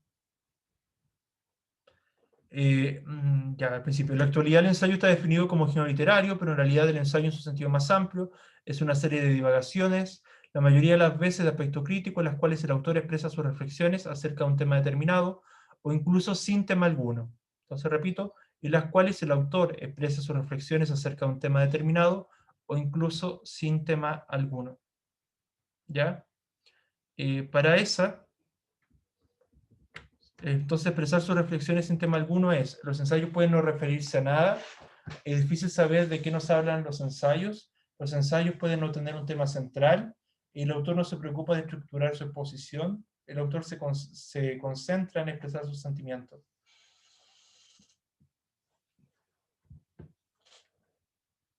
ya, al principio, en la actualidad el ensayo está definido como género literario, pero en realidad el ensayo en su sentido más amplio es una serie de divagaciones, la mayoría de las veces de aspecto crítico, en las cuales el autor expresa sus reflexiones acerca de un tema determinado, o incluso sin tema alguno. Entonces, repito, en las cuales el autor expresa sus reflexiones acerca de un tema determinado, o incluso sin tema alguno. ¿Ya? Para esa... Entonces, expresar sus reflexiones sin tema alguno es, los ensayos pueden no referirse a nada, es difícil saber de qué nos hablan los ensayos pueden no tener un tema central, el autor no se preocupa de estructurar su exposición, el autor se concentra en expresar sus sentimientos.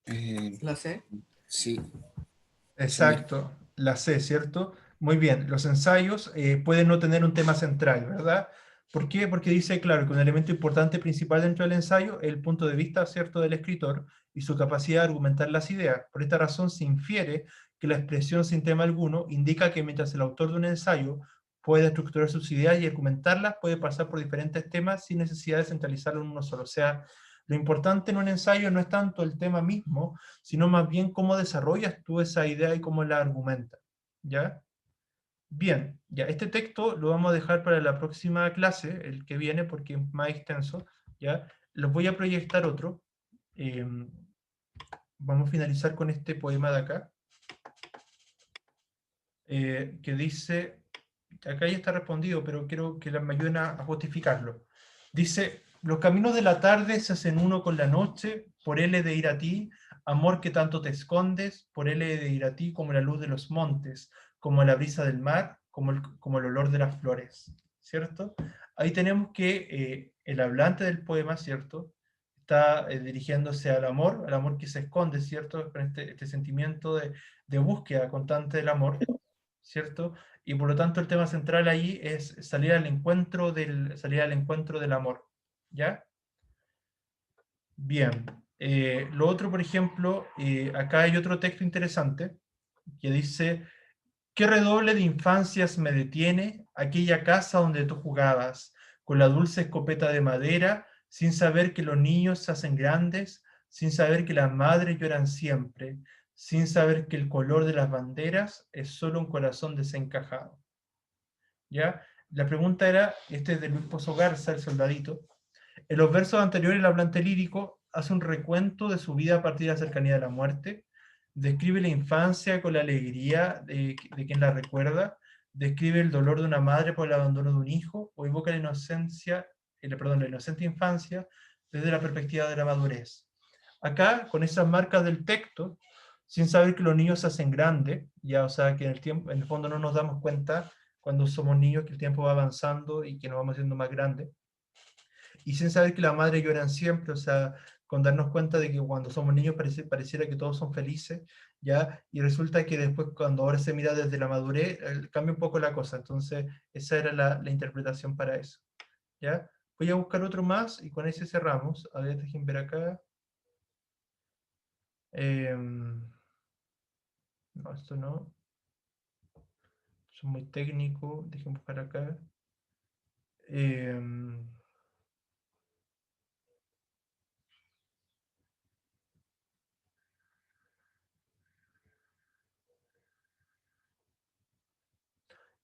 La C. Sí. Exacto, la C, ¿cierto? Muy bien, los ensayos pueden no tener un tema central, ¿verdad? ¿Por qué? Porque dice, claro, que un elemento importante principal dentro del ensayo es el punto de vista, ¿cierto?, del escritor y su capacidad de argumentar las ideas. Por esta razón se infiere que la expresión sin tema alguno indica que mientras el autor de un ensayo puede estructurar sus ideas y argumentarlas, puede pasar por diferentes temas sin necesidad de centralizarlo en uno solo. O sea, lo importante en un ensayo no es tanto el tema mismo, sino más bien cómo desarrollas tú esa idea y cómo la argumentas, ¿ya? Bien, ya, este texto lo vamos a dejar para la próxima clase, el que viene, porque es más extenso, ¿ya? Los voy a proyectar otro. Vamos a finalizar con este poema de acá, que dice, acá ya está respondido, pero quiero que me ayuden a justificarlo. Dice, los caminos de la tarde se hacen uno con la noche, por él he de ir a ti, amor que tanto te escondes, por él he de ir a ti como la luz de los montes, como la brisa del mar, como el olor de las flores, ¿cierto? Ahí tenemos que el hablante del poema, ¿cierto? Está dirigiéndose al amor que se esconde, ¿cierto? Con este sentimiento de búsqueda constante del amor, ¿cierto? Y por lo tanto el tema central ahí es salir al encuentro del amor, ¿ya? Bien. Lo otro, por ejemplo, acá hay otro texto interesante que dice, ¿qué redoble de infancias me detiene aquella casa donde tú jugabas, con la dulce escopeta de madera, sin saber que los niños se hacen grandes, sin saber que las madres lloran siempre, sin saber que el color de las banderas es solo un corazón desencajado? ¿Ya? La pregunta era, este es de Luis Pozo Garza, el soldadito. En los versos anteriores, el hablante lírico hace un recuento de su vida a partir de la cercanía de la muerte, describe la infancia con la alegría de quien la recuerda, describe el dolor de una madre por el abandono de un hijo, o evoca la inocencia, la inocente infancia desde la perspectiva de la madurez. Acá, con esas marcas del texto, sin saber que los niños se hacen grandes, ya, o sea, que en el fondo no nos damos cuenta cuando somos niños que el tiempo va avanzando y que nos vamos haciendo más grandes, y sin saber que la madre lloran siempre, o sea, con darnos cuenta de que cuando somos niños pareciera que todos son felices, ¿ya? Y resulta que después, cuando ahora se mira desde la madurez, cambia un poco la cosa. Entonces, esa era la interpretación para eso, ¿ya? Voy a buscar otro más y con ese cerramos. A ver, dejen ver acá. No, esto no. Es muy técnico. Dejen buscar acá.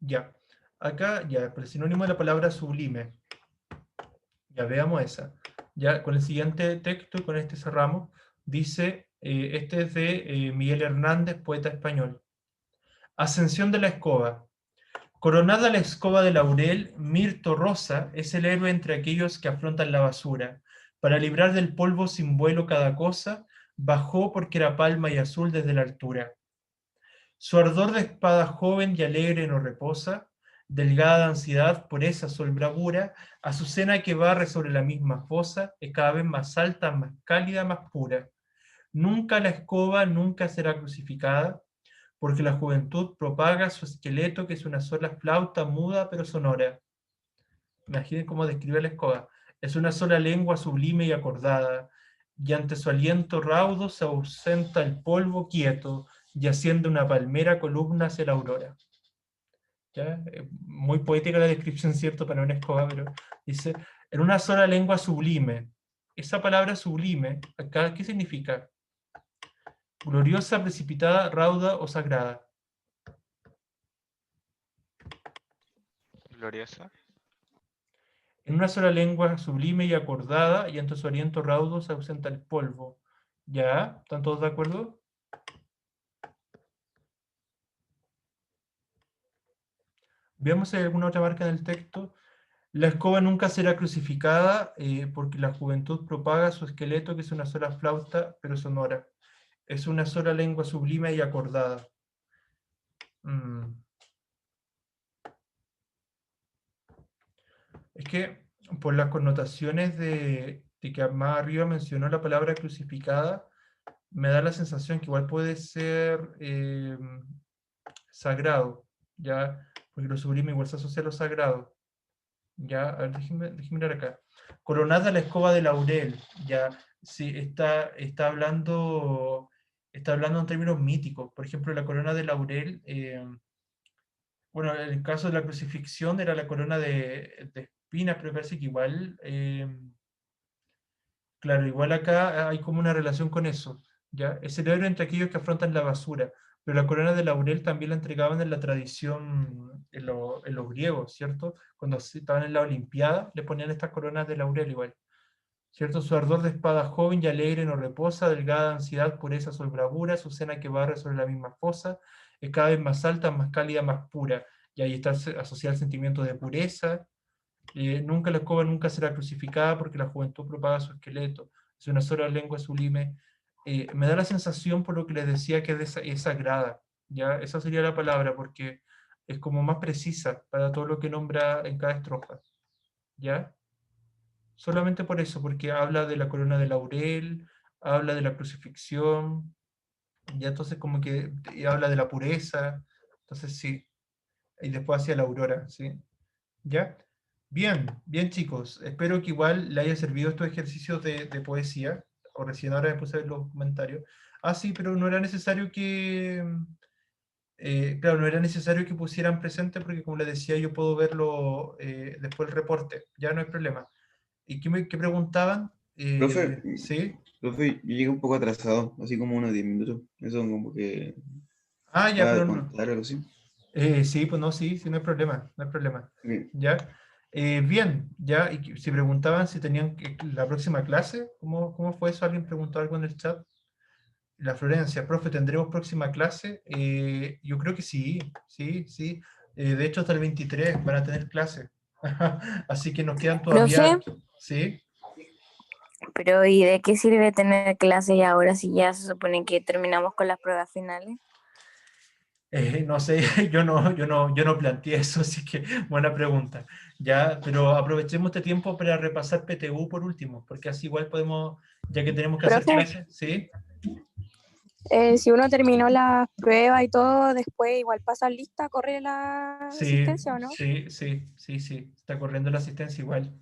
Ya. Acá, ya, el sinónimo de la palabra sublime. Ya veamos esa. Ya con el siguiente texto, y con este cerramos, dice, este es de Miguel Hernández, poeta español. Ascensión de la escoba. Coronada la escoba de laurel, Mirto Rosa es el héroe entre aquellos que afrontan la basura. Para librar del polvo sin vuelo cada cosa, bajó porque era palma y azul desde la altura. Su ardor de espada joven y alegre no reposa, delgada de ansiedad por esa sol bravura, azucena que barre sobre la misma fosa, es cada vez más alta, más cálida, más pura. Nunca la escoba, nunca será crucificada, porque la juventud propaga su esqueleto, que es una sola flauta muda pero sonora. Imaginen cómo describe la escoba. Es una sola lengua sublime y acordada, y ante su aliento raudo se ausenta el polvo quieto, y haciendo una palmera columna hacia la aurora. ¿Ya? Muy poética la descripción, ¿cierto? Para una escoba, pero dice, en una sola lengua sublime. Esa palabra sublime, acá, ¿qué significa? Gloriosa, precipitada, rauda o sagrada. Gloriosa. En una sola lengua sublime y acordada, y ante su aliento raudo se ausenta el polvo. ¿Ya? ¿Están todos de acuerdo? Veamos si hay alguna otra marca en el texto. La escoba nunca será crucificada, porque la juventud propaga su esqueleto, que es una sola flauta, pero sonora. Es una sola lengua sublime y acordada. Es que por las connotaciones de que más arriba mencionó la palabra crucificada, me da la sensación que igual puede ser sagrado, ¿ya? Porque lo sublime igual se asocia a lo sagrado. Ya, a ver, déjenme mirar acá. Coronada la escoba de laurel, ya, sí, está hablando en términos míticos. Por ejemplo, la corona de laurel Bueno, en el caso de la crucifixión era la corona de espinas, pero parece que igual, claro, igual acá hay como una relación con eso, ¿ya? Es el héroe entre aquellos que afrontan la basura, pero la corona de laurel también la entregaban en la tradición, en los griegos, ¿cierto? Cuando estaban en la Olimpiada, le ponían estas coronas de laurel igual, ¿cierto? Su ardor de espada joven y alegre no reposa, delgada ansiedad, pureza sobre bravura, su cena que barre sobre la misma fosa, es cada vez más alta, más cálida, más pura, y ahí está asociado el sentimiento de pureza. Nunca la escoba nunca será crucificada porque la juventud propaga su esqueleto, es una sola lengua sublime. Me da la sensación, por lo que les decía, que es sagrada, ¿ya? Esa sería la palabra, porque es como más precisa para todo lo que nombra en cada estrofa, ¿ya? Solamente por eso, porque habla de la corona de laurel, habla de la crucifixión, ya entonces como que habla de la pureza, entonces sí, y después hacia la aurora, ¿sí? ¿Ya? Bien, bien chicos, espero que igual le haya servido estos ejercicios de poesía, o recién ahora me puse a ver los comentarios. Ah, sí, pero no era necesario que, claro, no era necesario que pusieran presente porque como les decía yo puedo verlo después el reporte, ya no hay problema. ¿Y qué preguntaban? Profe, ¿Sí? profe, yo llegué un poco atrasado, así como unos 10 minutos. Eso como que Ah, ya, va a pero no. contar algo así. Sí, pues no, sí, sí, no hay problema, no hay problema. Bien. ¿Ya? Bien, ya, y si preguntaban si tenían la próxima clase, ¿cómo fue eso? ¿Alguien preguntó algo en el chat? La Florencia, profe, ¿tendremos próxima clase? Yo creo que sí, sí, sí. De hecho, hasta el 23 van a tener clase. Así que nos quedan todavía, Profe, ¿sí? pero ¿y de qué sirve tener clases ahora si ya se supone que terminamos con las pruebas finales? No sé, yo no planteé eso, así que buena pregunta. Ya, pero aprovechemos este tiempo para repasar PTU por último, porque así igual podemos, ya que tenemos que hacer Profe, clases, ¿sí? si uno terminó la prueba y todo, después igual pasa lista, corre la Sí, asistencia, ¿o no? sí, sí, sí, sí, está corriendo la asistencia igual,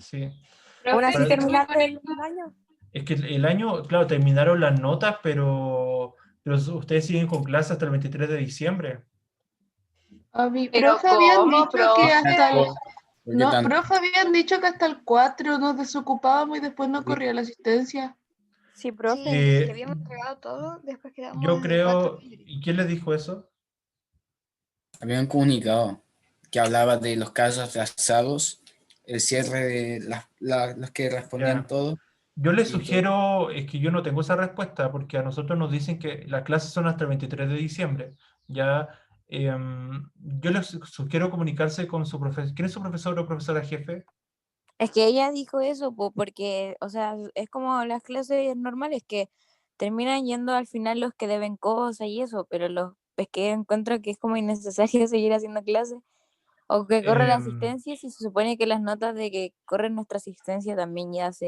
sí. ¿Aún Profe, así Para- terminaste el año? es que el año, claro, terminaron las notas, pero ustedes siguen con clases hasta el 23 de diciembre. A mi pero profe habían ¿cómo, dicho que hasta el... profe? ¿Por qué No, tanto? profe habían dicho que hasta el 4 nos desocupábamos y después no corría la asistencia. Sí, Sí, profe. dice que Eh, habíamos entregado todo, después quedamos yo desde el 4 creo, libres. ¿y quién les dijo eso? Había un comunicado que hablaba de los casos atrasados, el cierre de los que respondían Ya. todo Yo les y todo. sugiero, es que yo no tengo esa respuesta, porque a nosotros nos dicen que las clases son hasta el 23 de diciembre. Ya, yo les sugiero comunicarse con su profesor. ¿Quién es su profesor o profesora jefe? Es que ella dijo eso, porque, o sea, es como las clases normales que terminan yendo al final los que deben cosas y eso, pero es que encuentro que es como innecesario seguir haciendo clases o que corre la Em, asistencia si se supone que las notas de que corre nuestra asistencia también ya se